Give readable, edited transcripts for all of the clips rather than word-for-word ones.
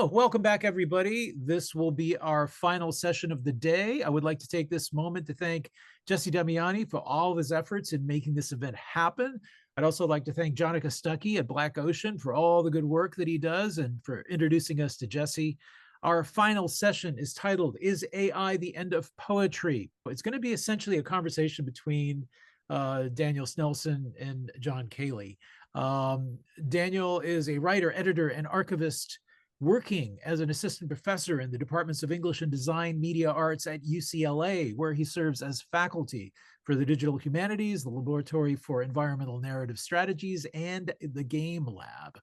Oh, welcome back, everybody. This will be our final session of the day. I would like to take this moment to thank Jesse Damiani for all of his efforts in making this event happen. I'd also like to thank Jonica Stuckey at Black Ocean for all the good work that he does and for introducing us to Jesse. Our final session is titled, Is AI the End of Poetry? It's going to be essentially a conversation between Daniel Snelson and John Cayley. Daniel is a writer, editor, and archivist working as an assistant professor in the departments of English and Design, Media Arts at UCLA, where he serves as faculty for the Digital Humanities, the Laboratory for Environmental Narrative Strategies, and the Game Lab.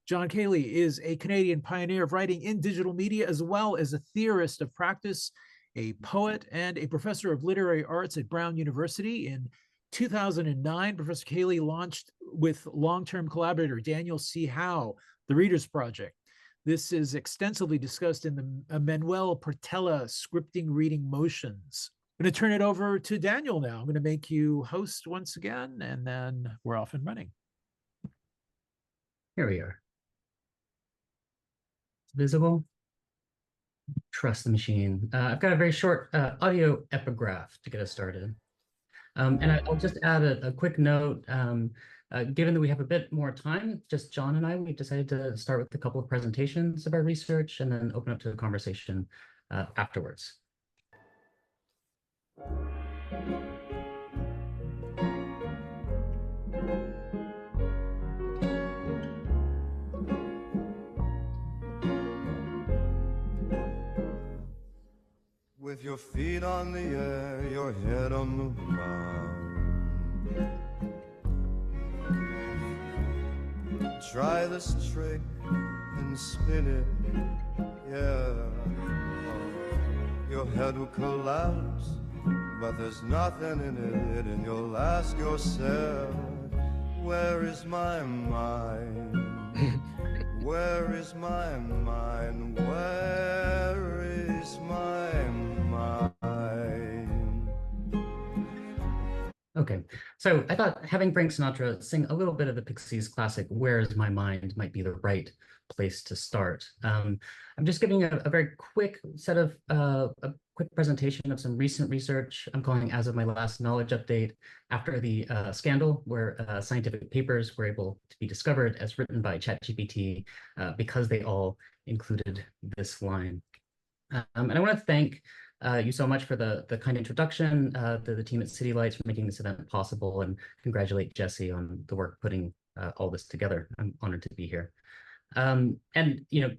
John Cayley is a Canadian pioneer of writing in digital media, as well as a theorist of practice, a poet, and a professor of literary arts at Brown University. In 2009, Professor Cayley launched with long-term collaborator Daniel C. Howe, the Readers Project. This is extensively discussed in the Manuel Portela Scripting Reading Motions. I'm going to turn it over to Daniel now. I'm going to make you host once again, and then we're off and running. Here we are. Visible. Trust the machine. I've got a very short audio epigraph to get us started. And I'll just add a quick note. Given that we have a bit more time, just John and I, we decided to start with a couple of presentations of our research and then open up to a conversation afterwards. With your feet on the air, your head on the ground. Try this trick and spin it, yeah. Your head will collapse, but there's nothing in it, and you'll ask yourself, where is my mind? Where is my mind? Where is my mind? Okay, so I thought having Frank Sinatra sing a little bit of the Pixies classic, Where's My Mind, might be the right place to start. I'm just giving a very quick set of, a quick presentation of some recent research I'm calling As of My Last Knowledge Update after the scandal where scientific papers were able to be discovered as written by ChatGPT because they all included this line. And I want to thank you so much for the kind introduction to the team at City Lights for making this event possible, and congratulate Jesse on the work putting all this together. I'm honored to be here. And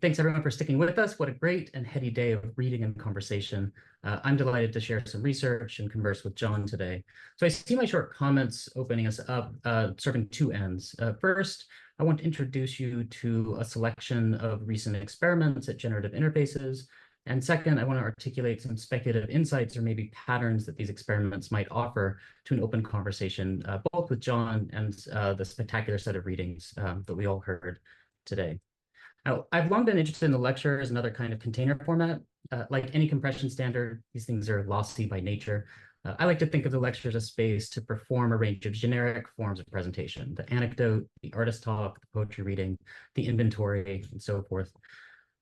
thanks everyone for sticking with us. What a great and heady day of reading and conversation. I'm delighted to share some research and converse with John today. So I see my short comments opening us up, serving two ends. First, I want to introduce you to a selection of recent experiments at generative interfaces. And second, I want to articulate some speculative insights or maybe patterns that these experiments might offer to an open conversation, both with John and the spectacular set of readings that we all heard today. Now, I've long been interested in the lecture as another kind of container format. Like any compression standard, these things are lossy by nature. I like to think of the lecture as a space to perform a range of generic forms of presentation, the anecdote, the artist talk, the poetry reading, the inventory, and so forth.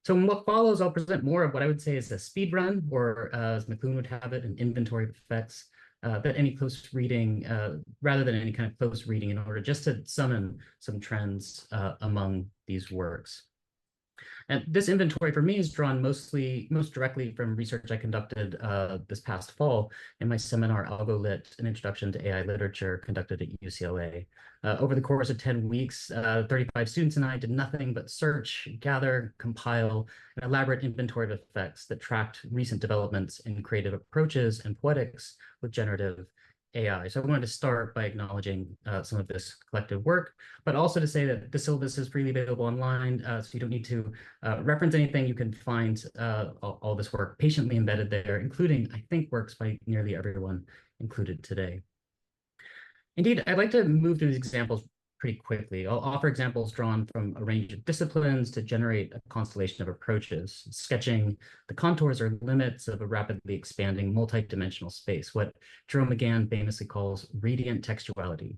So in what follows, I'll present more of what I would say is a speed run, or as McLuhan would have it, an inventory of effects, that any close reading, rather than any kind of close reading, in order just to summon some trends among these works. And this inventory for me is drawn most directly from research I conducted this past fall in my seminar, AlgoLit, an introduction to AI literature, conducted at UCLA. Over the course of 10 weeks, 35 students and I did nothing but search, gather, compile an elaborate inventory of effects that tracked recent developments in creative approaches and poetics with generative AI. So I wanted to start by acknowledging some of this collective work, but also to say that the syllabus is freely available online, so you don't need to reference anything. You can find all this work patiently embedded there, including, I think, works by nearly everyone included today. Indeed, I'd like to move through these examples pretty quickly. I'll offer examples drawn from a range of disciplines to generate a constellation of approaches, sketching the contours or limits of a rapidly expanding multi-dimensional space, what Jerome McGann famously calls radiant textuality,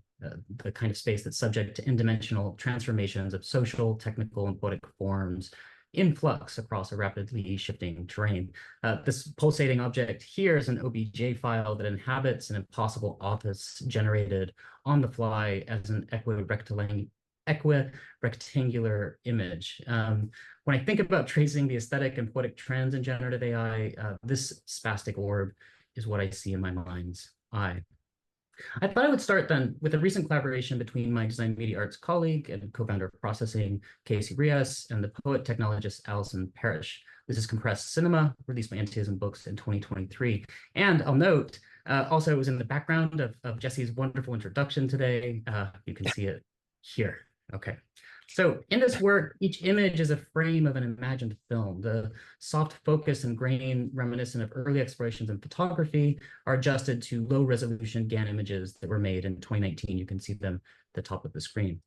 the kind of space that's subject to in-dimensional transformations of social, technical, and poetic forms in flux across a rapidly shifting terrain. This pulsating object here is an OBJ file that inhabits an impossible office generated on the fly as an equirectangular image. When I think about tracing the aesthetic and poetic trends in generative AI, this spastic orb is what I see in my mind's eye. I thought I would start then with a recent collaboration between my design media arts colleague and co-founder of Processing, Casey Rias, and the poet technologist Alison Parrish. This is Compressed Cinema, released by Antism Books in 2023. And I'll note, also it was in the background of Jesse's wonderful introduction today. You can see it here. Okay. So in this work, each image is a frame of an imagined film. The soft focus and grain reminiscent of early explorations in photography are adjusted to low resolution GAN images that were made in 2019. You can see them at the top of the screen.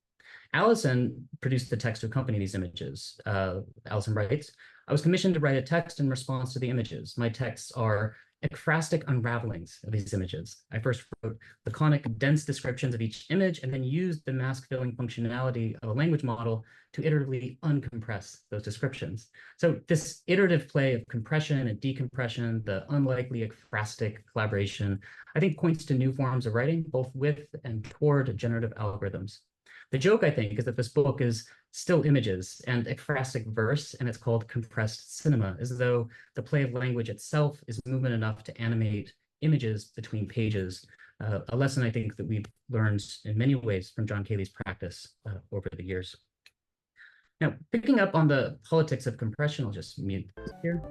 Allison produced the text to accompany these images. Allison writes, I was commissioned to write a text in response to the images. My texts are ekphrastic unravelings of these images. I first wrote laconic, dense descriptions of each image and then used the mask filling functionality of a language model to iteratively uncompress those descriptions. So this iterative play of compression and decompression, the unlikely ekphrastic collaboration, I think points to new forms of writing, both with and toward generative algorithms. The joke, I think, is that this book is still images and ekphrastic verse, and it's called compressed cinema, as though the play of language itself is movement enough to animate images between pages, a lesson I think that we've learned in many ways from John Cayley's practice over the years. Now, picking up on the politics of compression, I'll just mute this here.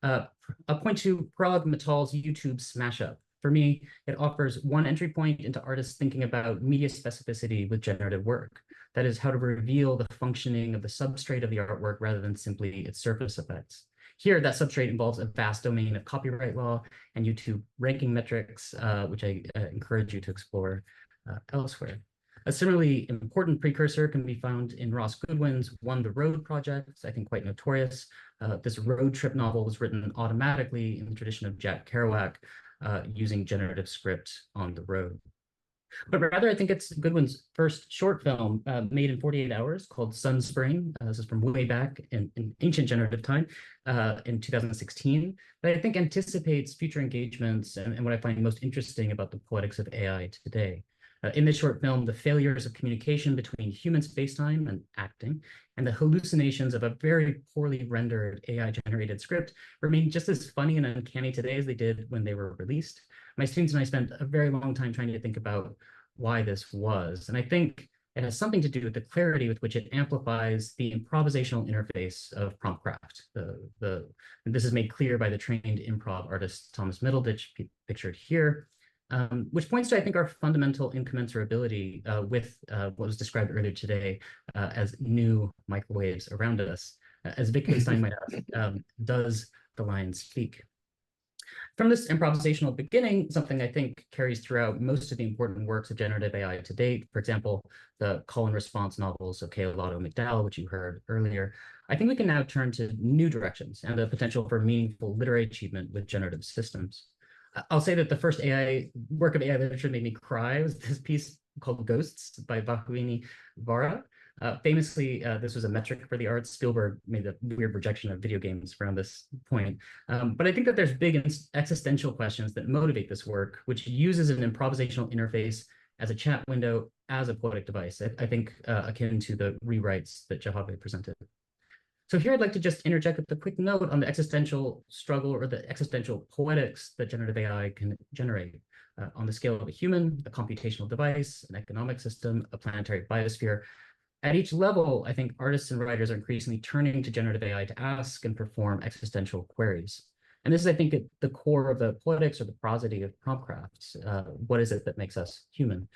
I'll point to Parag Mittal's YouTube Smash Up. For me, it offers one entry point into artists thinking about media specificity with generative work. That is, how to reveal the functioning of the substrate of the artwork rather than simply its surface effects. Here, that substrate involves a vast domain of copyright law and YouTube ranking metrics, which I encourage you to explore elsewhere. A similarly important precursor can be found in Ross Goodwin's One the Road project, I think quite notorious. This road trip novel was written automatically in the tradition of Jack Kerouac, using generative script on the road. But rather, I think it's Goodwin's first short film made in 48 hours called Sunspring. This is from way back in ancient generative time in 2016, that I think anticipates future engagements and what I find most interesting about the poetics of AI today. In this short film, the failures of communication between human spacetime and acting and the hallucinations of a very poorly rendered AI-generated script remain just as funny and uncanny today as they did when they were released. My students and I spent a very long time trying to think about why this was. And I think it has something to do with the clarity with which it amplifies the improvisational interface of promptcraft. This is made clear by the trained improv artist Thomas Middleditch, pictured here. Which points to, I think, our fundamental incommensurability with what was described earlier today as new microwaves around us. As Wittgenstein might ask, does the lion speak? From this improvisational beginning, something I think carries throughout most of the important works of generative AI to date, for example, the call and response novels of Keolato McDowell, which you heard earlier, I think we can now turn to new directions and the potential for meaningful literary achievement with generative systems. I'll say that the first work of AI literature made me cry was this piece called Ghosts by Vakuini Vara. Famously, this was a metric for the arts. Spielberg made a weird projection of video games around this point. But I think that there's big existential questions that motivate this work, which uses an improvisational interface as a chat window, as a poetic device, I think akin to the rewrites that Jahave presented. So here I'd like to just interject with a quick note on the existential struggle or the existential poetics that generative AI can generate on the scale of a human, a computational device, an economic system, a planetary biosphere. At each level, I think artists and writers are increasingly turning to generative AI to ask and perform existential queries. And this is, I think, at the core of the poetics or the prosody of promptcrafts. What is it that makes us human?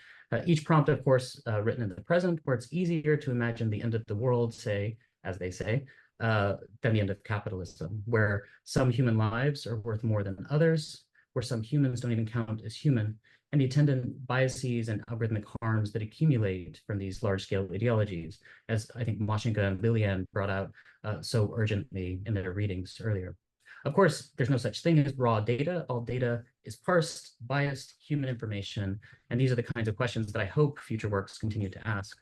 Each prompt, of course, written in the present, where it's easier to imagine the end of the world, say, as they say, than the end of capitalism, where some human lives are worth more than others, where some humans don't even count as human, and the attendant biases and algorithmic harms that accumulate from these large-scale ideologies, as I think Mashinka and Lilian brought out so urgently in their readings earlier. Of course, there's no such thing as raw data. All data is parsed, biased, human information, and these are the kinds of questions that I hope future works continue to ask.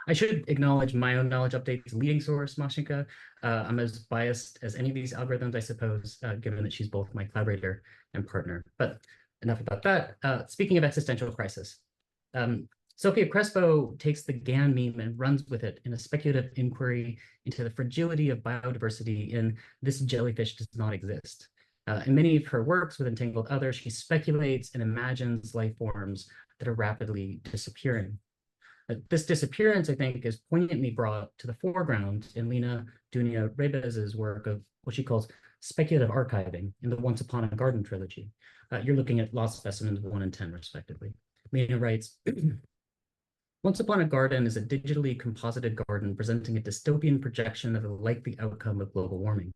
I should acknowledge my own knowledge update's leading source, Mashinka. I'm as biased as any of these algorithms, I suppose, given that she's both my collaborator and partner. But enough about that. Speaking of existential crisis, Sophia Crespo takes the GAN meme and runs with it in a speculative inquiry into the fragility of biodiversity in This Jellyfish Does Not Exist. In many of her works with Entangled Other, she speculates and imagines life forms that are rapidly disappearing. This disappearance, I think, is poignantly brought to the foreground in Lina Dunia Rebez's work of what she calls speculative archiving in the Once Upon a Garden trilogy. You're looking at lost specimens 1 and 10, respectively. Lina writes, Once Upon a Garden is a digitally composited garden presenting a dystopian projection of the likely outcome of global warming.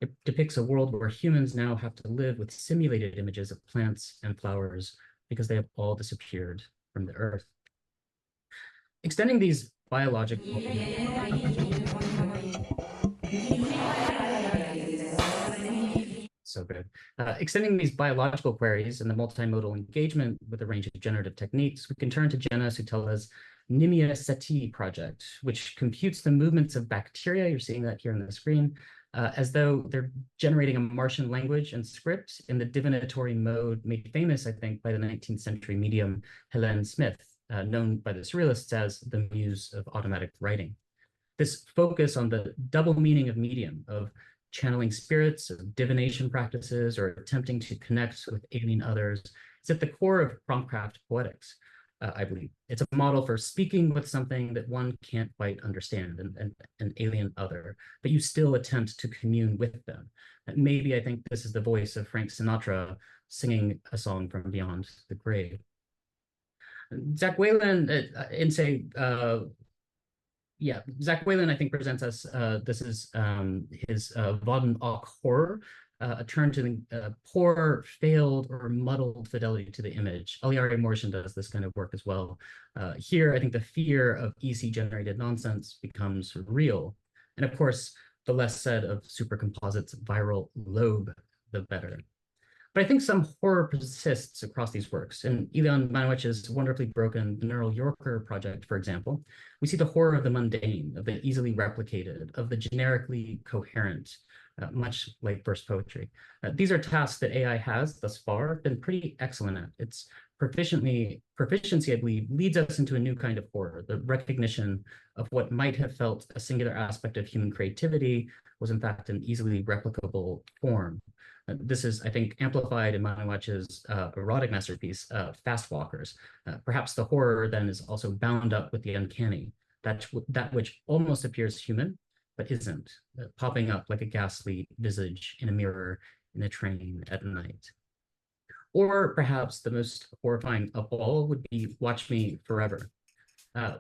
It depicts a world where humans now have to live with simulated images of plants and flowers because they have all disappeared from the earth. Extending these biological so good. Extending these biological queries and the multimodal engagement with a range of generative techniques, we can turn to Jenna Sutela's Nimia Seti project, which computes the movements of bacteria, you're seeing that here on the screen, as though they're generating a Martian language and script in the divinatory mode made famous, I think, by the 19th century medium Helene Smith, known by the surrealists as the muse of automatic writing. This focus on the double meaning of medium, of channeling spirits, of divination practices, or attempting to connect with alien others, is at the core of promptcraft poetics, I believe. It's a model for speaking with something that one can't quite understand, an alien other, but you still attempt to commune with them. And maybe I think this is the voice of Frank Sinatra singing a song from beyond the grave. Zach Whalen, Zach Whalen, I think, presents us, this is his Vaden Auch horror, a turn to the poor, failed, or muddled fidelity to the image. Aliari Morrison does this kind of work as well. Here, I think the fear of EC-generated nonsense becomes real. And of course, the less said of Supercomposite's viral lobe, the better. But I think some horror persists across these works. In Ilan Manowicz's wonderfully broken Neural Yorker project, for example, we see the horror of the mundane, of the easily replicated, of the generically coherent, much like verse poetry. These are tasks that AI has, thus far, been pretty excellent at. Its proficiency, I believe, leads us into a new kind of horror, the recognition of what might have felt a singular aspect of human creativity was in fact an easily replicable form. This is, I think, amplified in Manowicz's erotic masterpiece, Fast Walkers. Perhaps the horror then is also bound up with the uncanny, that which almost appears human, but isn't, popping up like a ghastly visage in a mirror in a train at night. Or perhaps the most horrifying of all would be Watch Me Forever.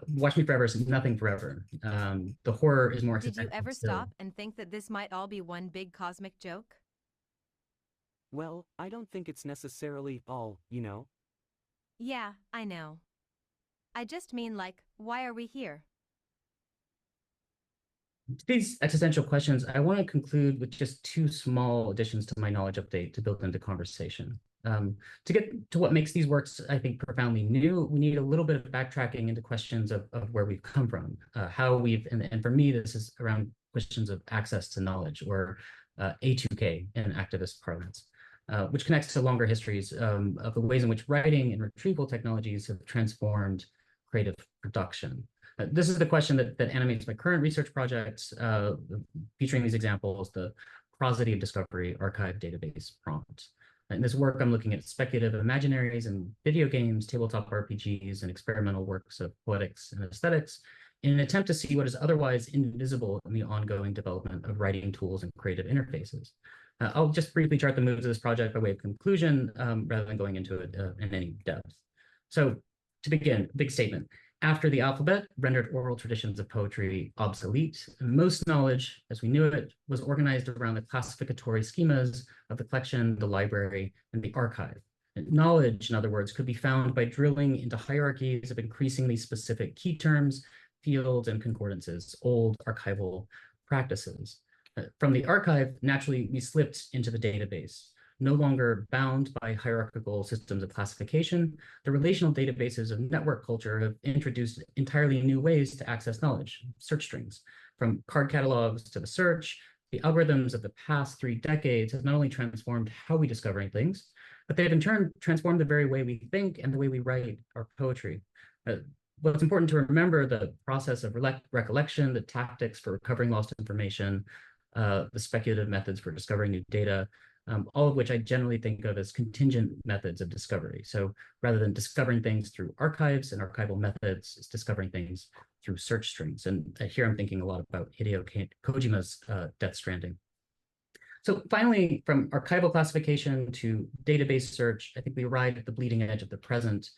Watch Me Forever is nothing forever. The horror is more. Did you ever stop and think that this might all be one big cosmic joke? Well, I don't think it's necessarily all, you know? Yeah, I know. I just mean, like, why are we here? To these existential questions, I want to conclude with just 2 small additions to my knowledge update to build into conversation. To get to what makes these works, I think, profoundly new, we need a little bit of backtracking into questions of where we've come from, how we've, and for me, this is around questions of access to knowledge, or A2K in activist parlance. Which connects to longer histories of the ways in which writing and retrieval technologies have transformed creative production. This is the question that animates my current research projects, featuring these examples, the Prosody of Discovery archive database prompt. In this work, I'm looking at speculative imaginaries and video games, tabletop RPGs, and experimental works of poetics and aesthetics in an attempt to see what is otherwise invisible in the ongoing development of writing tools and creative interfaces. I'll just briefly chart the moves of this project by way of conclusion, rather than going into it in any depth. So to begin, big statement. After the alphabet rendered oral traditions of poetry obsolete, most knowledge, as we knew it, was organized around the classificatory schemas of the collection, the library, and the archive. And knowledge, in other words, could be found by drilling into hierarchies of increasingly specific key terms, fields, and concordances, old archival practices. From the archive, naturally, we slipped into the database, no longer bound by hierarchical systems of classification, the relational databases of network culture have introduced entirely new ways to access knowledge, search strings. From card catalogs to the search, the algorithms of the past 3 decades have not only transformed how we discover things, but they've in turn transformed the very way we think and the way we write our poetry. What's important to remember, the process of recollection, the tactics for recovering lost information, the speculative methods for discovering new data, all of which I generally think of as contingent methods of discovery. So rather than discovering things through archives and archival methods, it's discovering things through search strings. And here I'm thinking a lot about Hideo Kojima's Death Stranding. So finally, from archival classification to database search, I think we arrived at the bleeding edge of the present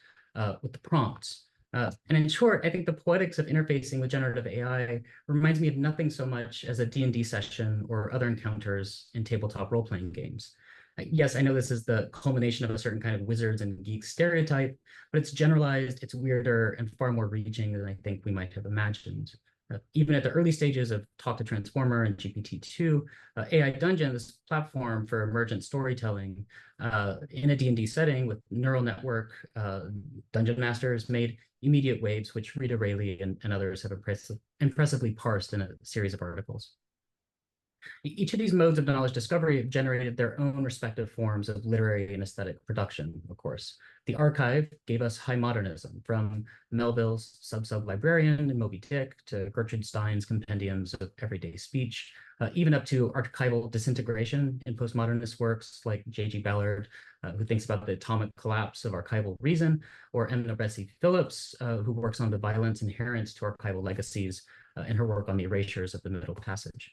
with the prompts. And in short, I think the poetics of interfacing with generative AI reminds me of nothing so much as a D&D session or other encounters in tabletop role-playing games. Yes, I know this is the culmination of a certain kind of wizards and geeks stereotype, but it's generalized, it's weirder, and far more reaching than I think we might have imagined. Even at the early stages of Talk to Transformer and GPT-2, AI Dungeon, this platform for emergent storytelling in a D&D setting with neural network dungeon masters made immediate waves, which Rita Rayleigh and others have impressively parsed in a series of articles. Each of these modes of knowledge discovery have generated their own respective forms of literary and aesthetic production, of course. The archive gave us high modernism, from Melville's Sub-Librarian and Moby Dick to Gertrude Stein's compendiums of everyday speech, even up to archival disintegration in postmodernist works like J.G. Ballard, who thinks about the atomic collapse of archival reason, or Emma Bessie Phillips, who works on the violence inherent to archival legacies in her work on the erasures of the Middle Passage.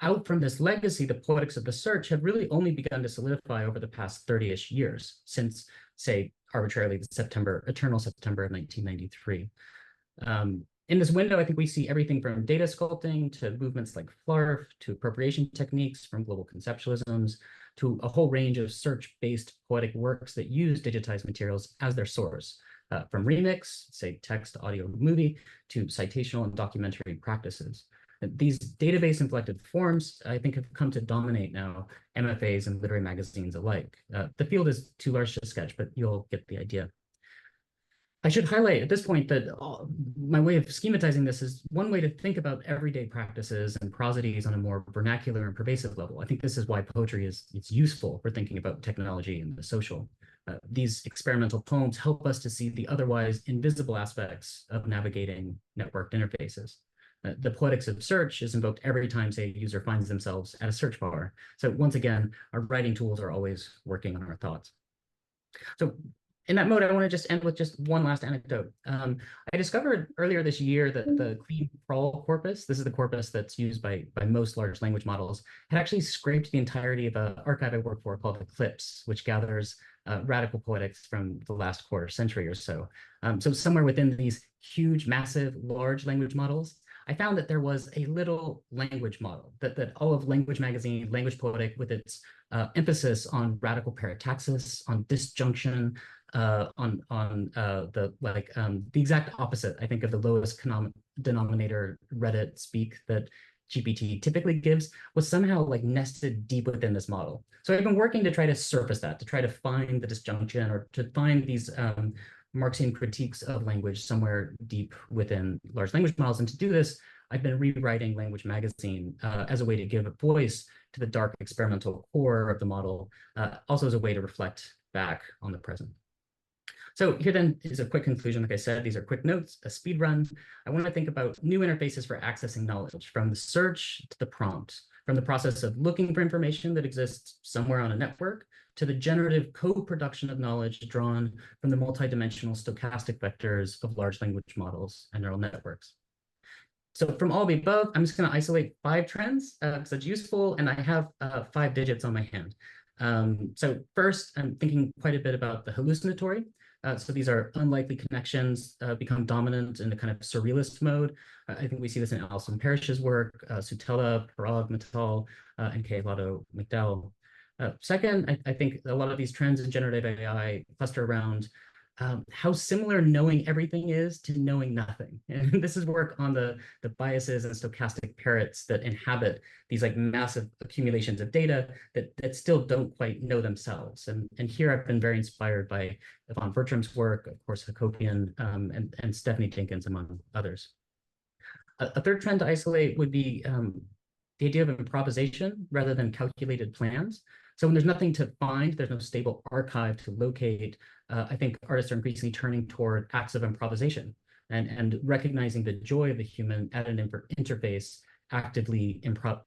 Out from this legacy, the poetics of the search have really only begun to solidify over the past 30-ish years, since, say, arbitrarily the eternal September of 1993. In this window, I think we see everything from data sculpting to movements like FLARF, to appropriation techniques from global conceptualisms, to a whole range of search-based poetic works that use digitized materials as their source, from remix, say text, audio, movie, to citational and documentary practices. These database-inflected forms, I think, have come to dominate now MFAs and literary magazines alike. The field is too large to sketch, but you'll get the idea. I should highlight at this point that my way of schematizing this is one way to think about everyday practices and prosodies on a more vernacular and pervasive level. I think this is why poetry it's useful for thinking about technology and the social. These experimental poems help us to see the otherwise invisible aspects of navigating networked interfaces. The poetics of search is invoked every time, say, a user finds themselves at a search bar. So once again, our writing tools are always working on our thoughts. So in that mode, I want to just end with just one last anecdote. I discovered earlier this year that the Clean Crawl corpus, this is the corpus that's used by most large language models, had actually scraped the entirety of an archive I work for called Eclipse, which gathers radical poetics from the last quarter century or so. So somewhere within these huge, massive, large language models, I found that there was a little language model, that all of Language Magazine, Language Poetic, with its emphasis on radical parataxis, on disjunction, on the exact opposite, I think, of the lowest denominator Reddit speak that GPT typically gives, was somehow like nested deep within this model. So I've been working to try to surface that, to try to find the disjunction, or to find these Marxian critiques of language somewhere deep within large language models. And to do this, I've been rewriting Language Magazine as a way to give a voice to the dark experimental core of the model, also as a way to reflect back on the present. So here then is a quick conclusion. Like I said, these are quick notes, a speed run. I want to think about new interfaces for accessing knowledge, from the search to the prompt, from the process of looking for information that exists somewhere on a network, to the generative co-production of knowledge drawn from the multidimensional stochastic vectors of large language models and neural networks. So from all the above, I'm just going to isolate 5 trends because it's useful, and I have 5 digits on my hand. So first, I'm thinking quite a bit about the hallucinatory. So these are unlikely connections become dominant in a kind of surrealist mode. I think we see this in Alison Parrish's work, Sutella, Parag, Mittal, and K. Lotto McDowell. Second, I think a lot of these trends in generative AI cluster around how similar knowing everything is to knowing nothing. And this is work on the biases and stochastic parrots that inhabit these like massive accumulations of data that still don't quite know themselves. And here I've been very inspired by Yvonne Bertram's work, of course, Hakopian, and Stephanie Jenkins, among others. A third trend to isolate would be the idea of improvisation rather than calculated plans. So when there's nothing to find, there's no stable archive to locate, I think artists are increasingly turning toward acts of improvisation and recognizing the joy of the human at an interface, actively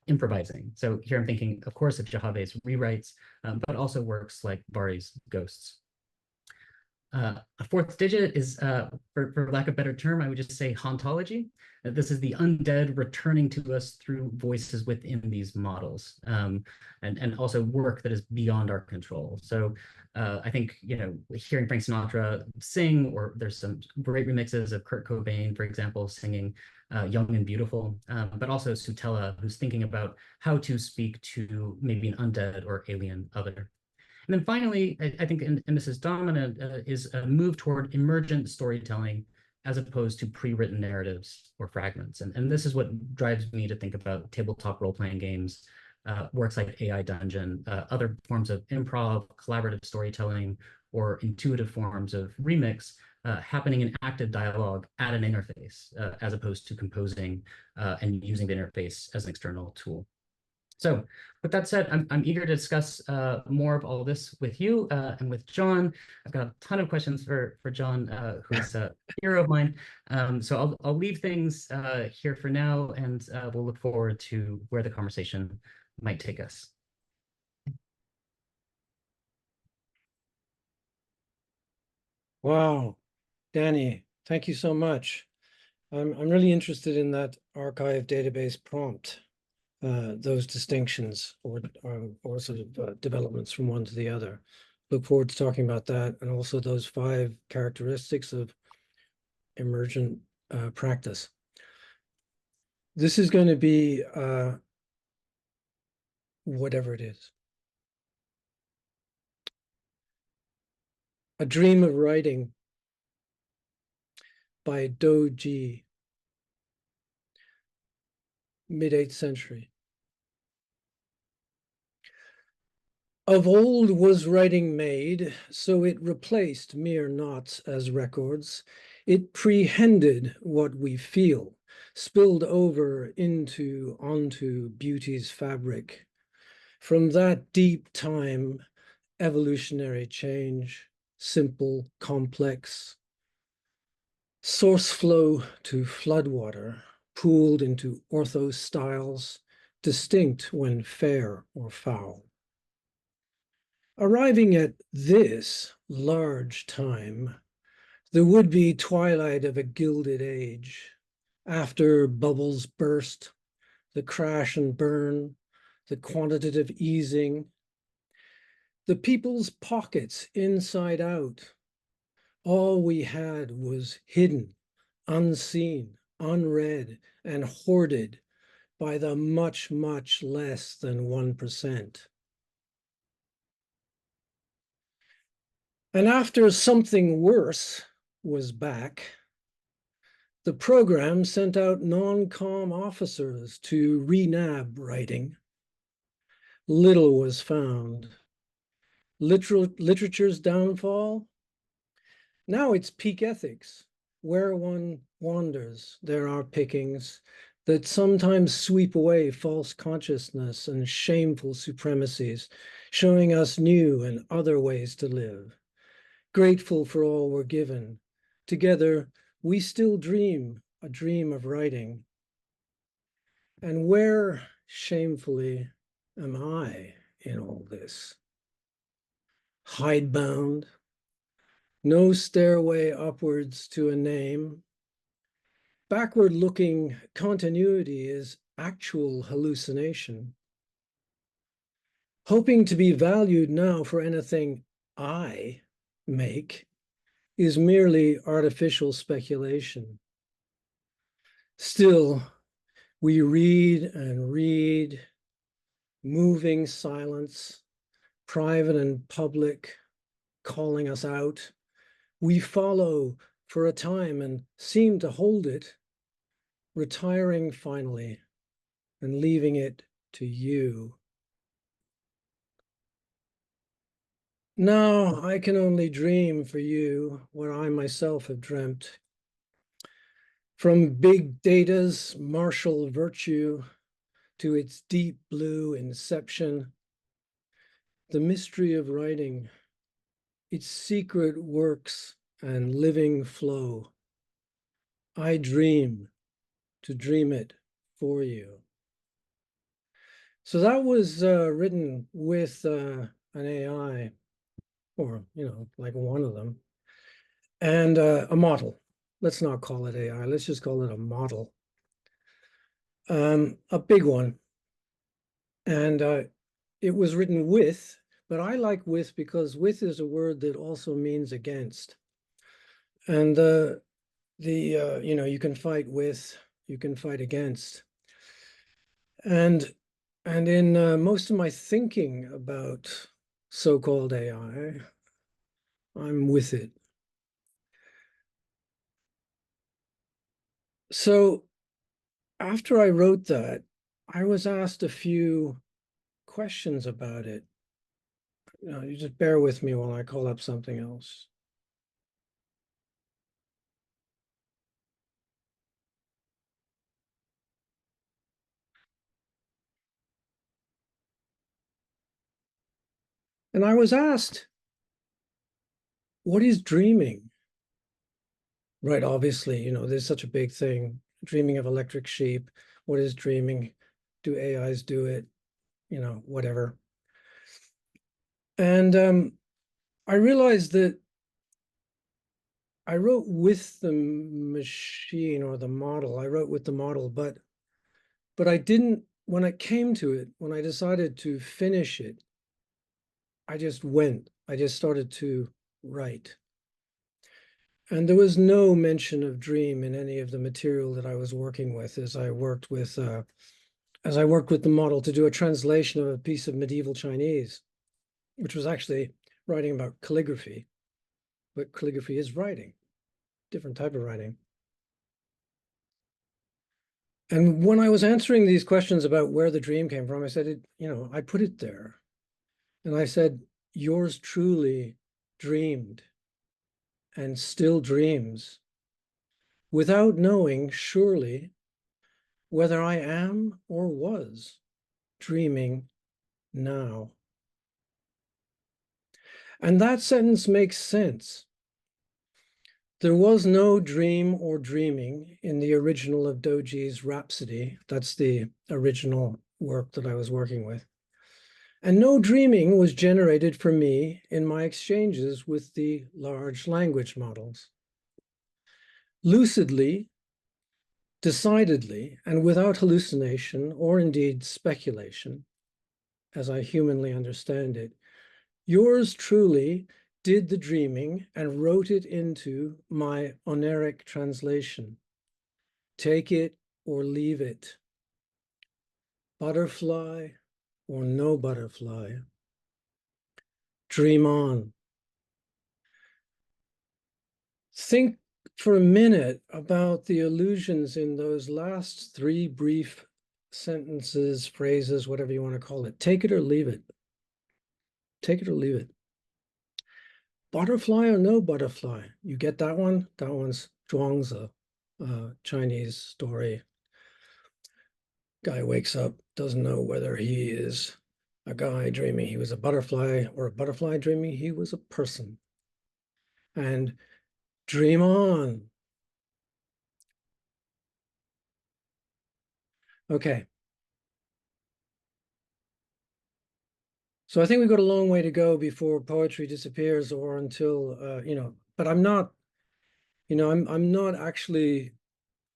improvising. So here I'm thinking, of course, of Jahave's rewrites, but also works like Bari's Ghosts. A fourth digit is, for lack of a better term, I would just say hauntology. This is the undead returning to us through voices within these models, and also work that is beyond our control. So I think, you know, hearing Frank Sinatra sing, or there's some great remixes of Kurt Cobain, for example, singing Young and Beautiful, but also Sutella, who's thinking about how to speak to maybe an undead or alien other. And then finally, I think, and this is dominant, is a move toward emergent storytelling as opposed to pre-written narratives or fragments. And this is what drives me to think about tabletop role-playing games, works like AI Dungeon, other forms of improv, collaborative storytelling, or intuitive forms of remix happening in active dialogue at an interface, as opposed to composing and using the interface as an external tool. So with that said, I'm eager to discuss more of all this with you and with John. I've got a ton of questions for John, who's a hero of mine. So I'll leave things here for now, and we'll look forward to where the conversation might take us. Wow, Danny, thank you so much. I'm really interested in that archive database prompt. Those distinctions or sort of developments from one to the other. Look forward to talking about that, and also those 5 characteristics of emergent practice. This is going to be whatever it is. A Dream of Writing by Do Ji, mid-8th century. Of old was writing made, so it replaced mere knots as records. It prehended what we feel, spilled over onto beauty's fabric. From that deep time, evolutionary change, simple, complex, source flow to floodwater, pooled into orthos styles, distinct when fair or foul. Arriving at this large time, the would-be twilight of a gilded age, after bubbles burst, the crash and burn, the quantitative easing, the people's pockets inside out, all we had was hidden, unseen, unread, and hoarded by the much, much less than 1%. And after something worse was back, the program sent out non-com officers to renab writing. Little was found. Literature's downfall? Now it's peak ethics. Where one wanders, there are pickings that sometimes sweep away false consciousness and shameful supremacies, showing us new and other ways to live. Grateful for all we're given. Together, we still dream a dream of writing. And where, shamefully, am I in all this? Hidebound, no stairway upwards to a name. Backward-looking continuity is actual hallucination. Hoping to be valued now for anything I make is merely artificial speculation. Still, we read and read, moving silence, private and public, calling us out, We follow for a time and seem to hold it, retiring finally and leaving it to you. Now I can only dream for you what I myself have dreamt. From big data's martial virtue to its deep blue inception, the mystery of writing, its secret works and living flow. I dream to dream it for you. So that was written with an AI, or, like one of them, and a model. Let's not call it AI, let's just call it a model. A big one. And it was written with, but I like with because with is a word that also means against. And you can fight with, you can fight against. And in most of my thinking about so-called AI, I'm with it. So after I wrote that, I was asked a few questions about it. You just bear with me while I call up something else. And I was asked, what is dreaming? Right, obviously, there's such a big thing. Dreaming of electric sheep. What is dreaming? Do AIs do it? Whatever. And I realized that I wrote with the machine or the model. I wrote with the model, but I didn't, when it came to it, when I decided to finish it, I just started to write. And there was no mention of dream in any of the material that I was working with as I worked with the model to do a translation of a piece of medieval Chinese, which was actually writing about calligraphy. But calligraphy is writing, different type of writing. And when I was answering these questions about where the dream came from, I said, I put it there. And I said, yours truly dreamed and still dreams without knowing surely whether I am or was dreaming now. And that sentence makes sense. There was no dream or dreaming in the original of Doji's Rhapsody. That's the original work that I was working with. And no dreaming was generated for me in my exchanges with the large language models. Lucidly, decidedly, and without hallucination or indeed speculation, as I humanly understand it, yours truly did the dreaming and wrote it into my oneric translation. Take it or leave it. Butterfly or no butterfly. Dream on. Think for a minute about the allusions in those last three brief sentences, phrases, whatever you want to call it. Take it or leave it. Take it or leave it. Butterfly or no butterfly? You get that one? That one's Zhuangzi, Chinese story. Guy wakes up, doesn't know whether he is a guy dreaming he was a butterfly or a butterfly dreaming he was a person. And dream on. Okay. So I think we've got a long way to go before poetry disappears or until, but I'm not, I'm not actually,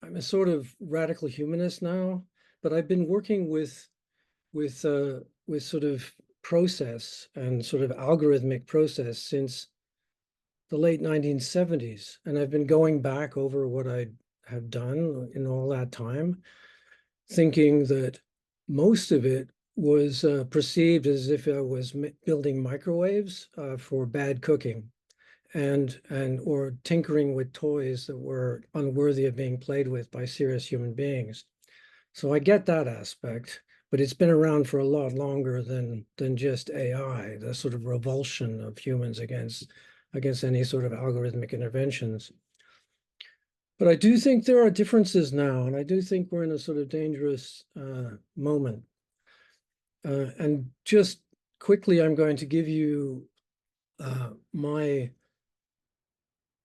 I'm a sort of radical humanist now, but I've been working with sort of process and sort of algorithmic process since the late 1970s. And I've been going back over what I have done in all that time, thinking that most of it was perceived as if I was building microwaves for bad cooking. and or tinkering with toys that were unworthy of being played with by serious human beings. So I get that aspect, but it's been around for a lot longer than just AI, the sort of revulsion of humans against any sort of algorithmic interventions. But I do think there are differences now, and I do think we're in a sort of dangerous moment. And just quickly, I'm going to give you my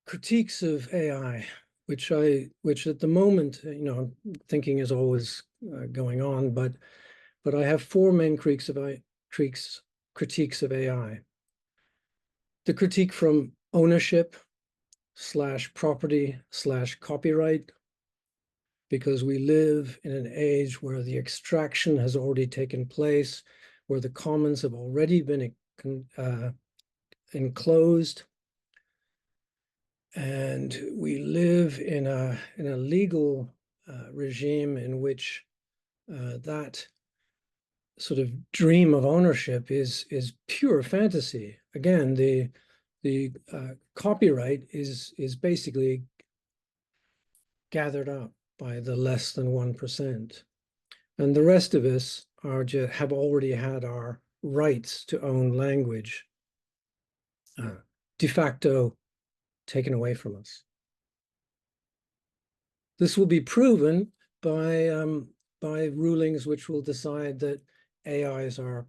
critiques of AI, which at the moment, thinking is always going on, but I have four main critiques of AI. The critique from ownership / property / copyright, because we live in an age where the extraction has already taken place, where the commons have already been enclosed, and we live in a legal regime in which that sort of dream of ownership is pure fantasy. Again, the copyright is basically gathered up by the less than 1%, and the rest of us have already had our rights to own language de facto taken away from us. This will be proven by rulings which will decide that AIs are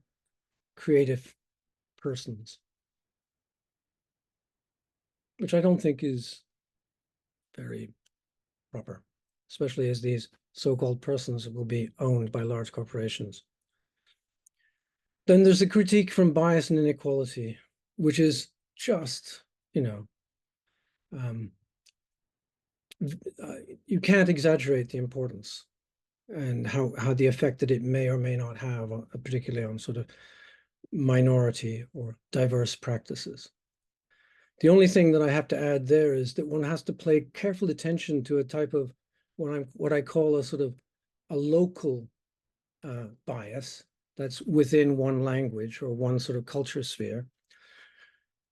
creative persons, which I don't think is very proper, especially as these so-called persons will be owned by large corporations. Then there's a critique from bias and inequality, which is just, you can't exaggerate the importance and how the effect that it may or may not have, particularly on sort of minority or diverse practices. The only thing that I have to add there is that one has to pay careful attention to a type of what I call a sort of a local bias that's within one language or one sort of culture sphere,